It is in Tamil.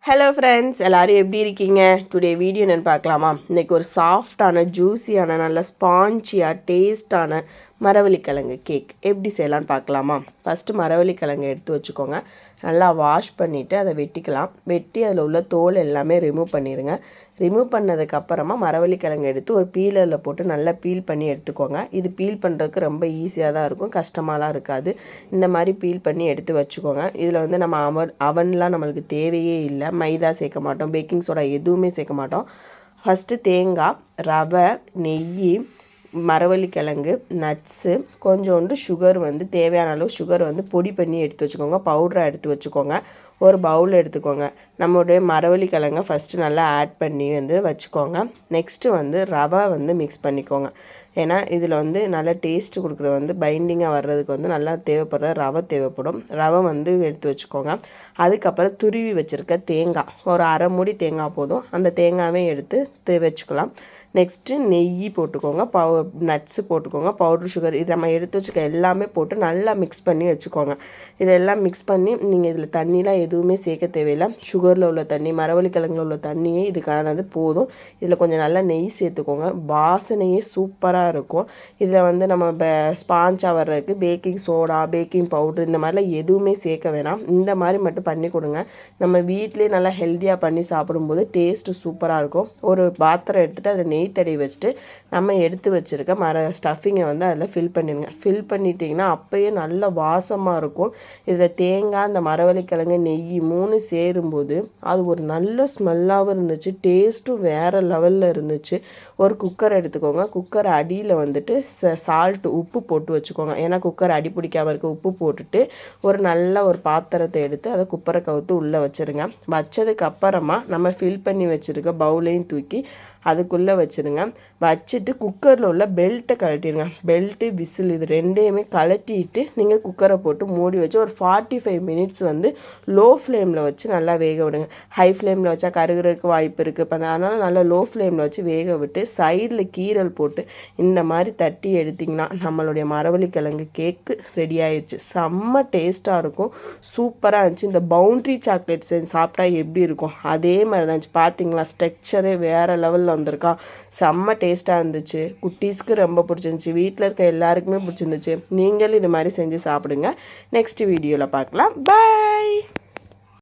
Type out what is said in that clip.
ஹலோ ஃப்ரெண்ட்ஸ், எல்லோரும் எப்படி இருக்கீங்க? டுடே வீடியோ என்னென்னு பார்க்கலாமா? இன்றைக்கி ஒரு சாஃப்டான ஜூஸியான நல்ல ஸ்பாஞ்சியாக டேஸ்ட்டான மரவள்ளிக்கிழங்கு கேக் எப்படி செய்யலான்னு பார்க்கலாமா? ஃபஸ்ட்டு மரவள்ளிக்கிழங்கு எடுத்து வச்சுக்கோங்க. நல்லா வாஷ் பண்ணிவிட்டு அதை வெட்டி அதில் உள்ள தோல் எல்லாமே ரிமூவ் பண்ணிடுங்க. ரிமூவ் பண்ணதுக்கப்புறமா மரவள்ளிக்கிழங்கு எடுத்து ஒரு பீலரில் போட்டு நல்லா பீல் பண்ணி எடுத்துக்கோங்க. இது பீல் பண்ணுறதுக்கு ரொம்ப ஈஸியாக தான் இருக்கும், கஷ்டமாலாம் இருக்காது. இந்த மாதிரி பீல் பண்ணி எடுத்து வச்சுக்கோங்க. இதில் நம்ம அவன்லாம் நம்மளுக்கு தேவையே இல்லை. மைதா சேர்க்க மாட்டோம், பேக்கிங் சோடா எதுவுமே சேர்க்க மாட்டோம். ஃபஸ்ட்டு தேங்காய், ரவை, நெய், மரவள்ளிக்கிழங்கு, நட்ஸு, கொஞ்சோண்டு சுகர் தேவையான அளவு சுகர் பொடி பண்ணி எடுத்து வச்சுக்கோங்க. பவுடரை எடுத்து வச்சுக்கோங்க. ஒரு பவுல் எடுத்துக்கோங்க. நம்மளுடைய மரவள்ளிக்கிழங்கை ஃபஸ்ட்டு நல்லா ஆட் பண்ணி வச்சுக்கோங்க. நெக்ஸ்ட்டு ரவை மிக்ஸ் பண்ணிக்கோங்க. ஏன்னா இதில் நல்லா டேஸ்ட்டு கொடுக்குற பைண்டிங்காக வர்றதுக்கு நல்லா தேவைப்படுற ரவை தேவைப்படும். ரவை எடுத்து வச்சுக்கோங்க. அதுக்கப்புறம் துருவி வச்சுருக்க தேங்காய், ஒரு அரை மூடி தேங்காய் போதும். அந்த தேங்காவே எடுத்து வச்சுக்கலாம். நெக்ஸ்ட்டு நெய் போட்டுக்கோங்க, நட்ஸு போட்டுக்கோங்க, பவுட்ரு சுகர், இது நம்ம எடுத்து வச்சுக்க எல்லாமே போட்டு நல்லா மிக்ஸ் பண்ணி வச்சுக்கோங்க. இதெல்லாம் மிக்ஸ் பண்ணி நீங்கள் இதில் தண்ணிலாம் எதுவுமே சேர்க்க தேவையில்லை. சுகரில் உள்ள தண்ணி, மரவள்ளிக்கிழங்குல உள்ள தண்ணியே இதுக்கானது போதும். இதில் கொஞ்சம் நல்லா நெய் சேர்த்துக்கோங்க. வாசனையே சூப்பராக இருக்கும். இதில் நம்ம ஸ்பாஞ்சாக வர்றதுக்கு பேக்கிங் சோடா, பேக்கிங் பவுட்ரு இந்த மாதிரிலாம் எதுவுமே சேர்க்க வேணாம். இந்த மாதிரி மட்டும் பண்ணி கொடுங்க. நம்ம வீட்டிலே நல்லா ஹெல்த்தியாக பண்ணி சாப்பிடும்போது டேஸ்ட்டு சூப்பராக இருக்கும். ஒரு பாத்திரம் எடுத்துகிட்டு அதை நெய் தடவி வச்சுட்டு நம்ம எடுத்து வச்சுருக்க ஸ்டஃபிங்கை அதில் ஃபில் பண்ணிடுங்க. ஃபில் பண்ணிட்டிங்கன்னா அப்போயே நல்ல வாசமாக இருக்கும். இதில் தேங்காய், இந்த மரவள்ளிக்கிழங்கு, நெய் 3 சேரும்போது அது ஒரு நல்ல ஸ்மெல்லாகவும் இருந்துச்சு. டேஸ்ட்டும் வேறு லெவலில் இருந்துச்சு. ஒரு குக்கர் எடுத்துக்கோங்க. குக்கர் அடியில் சால்ட்டு, உப்பு போட்டு வச்சுக்கோங்க. ஏன்னா குக்கர் அடி பிடிக்காமல் இருக்க உப்பு போட்டுட்டு ஒரு பாத்திரத்தை எடுத்து அதை குப்பரை கவுத்து உள்ளே வச்சுருங்க. வச்சதுக்கப்புறமா நம்ம ஃபில் பண்ணி வச்சுருக்க பவுலையும் தூக்கி அதுக்குள்ளே வச்சுருங்க. வச்சுட்டு குக்கரில் உள்ள பெல்ட்டை கழட்டிடுங்க. பெல்ட்டு, விசில் இது ரெண்டையுமே கழட்டிட்டு நீங்கள் குக்கரை போட்டு மூடி வச்சு ஒரு 45 மினிட்ஸ் லோ ஃப்ளேமில் வச்சு நல்லா வேக விடுங்க. ஹை ஃப்ளேமில் வச்சா கருகிறதுக்கு வாய்ப்பு இருக்குது. இப்போ அதனால் நல்லா லோ ஃப்ளேமில் வச்சு வேக விட்டு சைடில் கீரல் போட்டு இந்த மாதிரி தட்டி எடுத்திங்கன்னா நம்மளுடைய மரவள்ளிக்கிழங்கு கேக்கு ரெடி ஆயிடுச்சு. செம்ம டேஸ்ட்டாக இருக்கும், சூப்பராக இருந்துச்சு. இந்த பவுண்ட்ரி சாக்லேட் செஞ்சு சாப்பிட்டா எப்படி இருக்கும் அதே மாதிரி தான் இருந்துச்சு. பார்த்தீங்களா, ஸ்ட்ரக்சரே வேறு லெவலில் வந்திருக்கா. செம்ம டேஸ்ட்டாக இருந்துச்சு. குட்டீஸ்க்கு ரொம்ப பிடிச்சிருந்துச்சி. வீட்டில் இருக்க எல்லாருக்குமே பிடிச்சிருந்துச்சு. நீங்களும் இது மாதிரி செஞ்சு சாப்பிடுங்க. நெக்ஸ்ட் வீடியோவில் பார்க்கலாம். பாய்.